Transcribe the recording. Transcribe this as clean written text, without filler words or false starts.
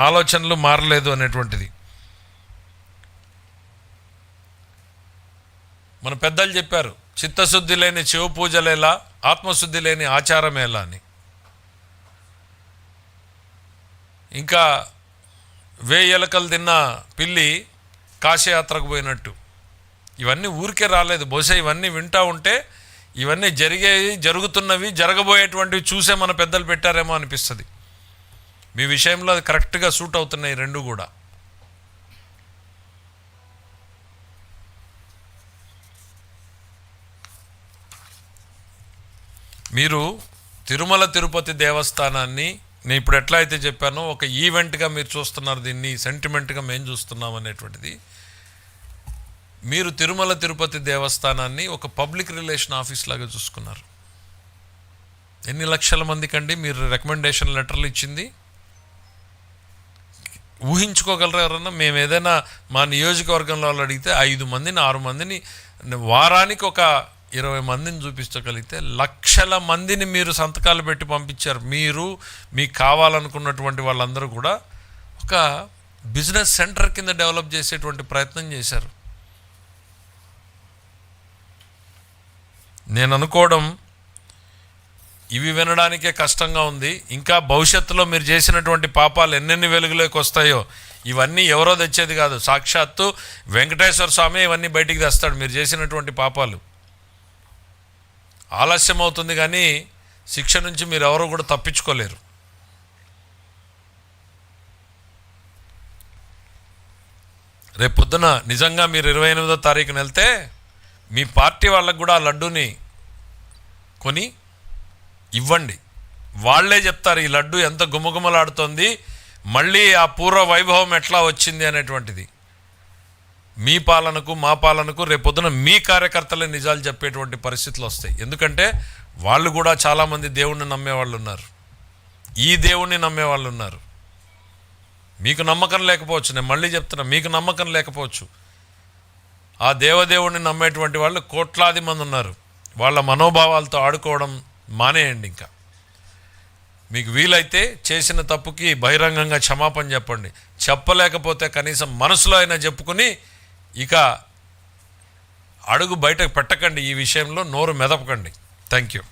ఆలోచనలు మారలేదు అనేటువంటిది. మన పెద్దలు చెప్పారు, చిత్తశుద్ధి లేని శివ పూజలేలా, ఆత్మశుద్ధి లేని ఆచారమేలా అని. ఇంకా 1000 ఎలకలు తిన్న పిల్లి కాశయాత్రకు పోయినట్టు. ఇవన్నీ ఊరికే రాలేదు. బహుశా ఇవన్నీ వింటూ ఉంటే ఇవన్నీ జరుగుతున్నవి, జరగబోయేటువంటివి చూసే మన పెద్దలు పెట్టారేమో అనిపిస్తుంది. మీ విషయంలో అది కరెక్ట్గా సూట్ అవుతున్నాయి రెండు కూడా. మీరు తిరుమల తిరుపతి దేవస్థానాన్ని నేను ఇప్పుడు ఎట్లా అయితే చెప్పానో ఒక ఈవెంట్గా మీరు చూస్తున్నారు, దీన్ని సెంటిమెంట్గా మేము చూస్తున్నాం అనేటువంటిది. మీరు తిరుమల తిరుపతి దేవస్థానాన్ని ఒక పబ్లిక్ రిలేషన్ ఆఫీస్ లాగా చూసుకున్నారు. ఎన్ని లక్షల మందికి అండి మీరు రికమెండేషన్ లెటర్లు ఇచ్చింది? ఊహించుకోగలరా ఎవరన్నా? మేము ఏదైనా మా నియోజకవర్గంలో వాళ్ళు అడిగితే 5 మందిని 6 మందిని, వారానికి ఒక 20 మందిని చూపించగలిగితే లక్షల మందిని మీరు సంతకాలు పెట్టి పంపించారు. మీరు మీకు కావాలనుకున్నటువంటి వాళ్ళందరూ కూడా ఒక బిజినెస్ సెంటర్ కింద డెవలప్ చేసేటువంటి ప్రయత్నం చేశారు. నేను అనుకోవడం ఇవి వినడానికే కష్టంగా ఉంది. ఇంకా భవిష్యత్తులో మీరు చేసినటువంటి పాపాలు ఎన్నెన్ని వెలుగులోకి వస్తాయో, ఇవన్నీ ఎవరో తెచ్చేది కాదు, సాక్షాత్తు వెంకటేశ్వర స్వామి ఇవన్నీ బయటికి తెస్తాడు. మీరు చేసినటువంటి పాపాలు ఆలస్యం అవుతుంది కానీ శిక్ష నుంచి మీరు ఎవరు కూడా తప్పించుకోలేరు. రేపు పొద్దున నిజంగా మీరు 28వ తారీఖున వెళ్తే మీ పార్టీ వాళ్ళకు కూడా ఆ లడ్డూని కొని ఇవ్వండి. వాళ్లే చెప్తారు ఈ లడ్డు ఎంత గుమగుమలాడుతోంది, మళ్ళీ ఆ పూర్వ వైభవం ఎట్లా వచ్చింది అనేటువంటిది. మీ పాలనకు మా పాలనకు రేపొద్దున మీ కార్యకర్తలే నిజాలు చెప్పేటువంటి పరిస్థితులు వస్తాయి. ఎందుకంటే వాళ్ళు కూడా చాలామంది దేవుణ్ణి నమ్మేవాళ్ళు ఉన్నారు, ఈ దేవుణ్ణి నమ్మేవాళ్ళు ఉన్నారు. మీకు నమ్మకం లేకపోవచ్చు, నేను మళ్ళీ చెప్తున్నా, మీకు నమ్మకం లేకపోవచ్చు. ఆ దేవదేవుణ్ణి నమ్మేటువంటి వాళ్ళు కోట్లాది మంది ఉన్నారు. వాళ్ళ మనోభావాలతో ఆడుకోవడం మానేయండి. ఇంకా మీకు వీలైతే చేసిన తప్పుకి బహిరంగంగా క్షమాపణ చెప్పండి. చెప్పలేకపోతే కనీసం మనసులో అయినా చెప్పుకుని ఇక అడుగు బయటకు పెట్టకండి. ఈ విషయంలో నోరు మెదపకండి. Thank you.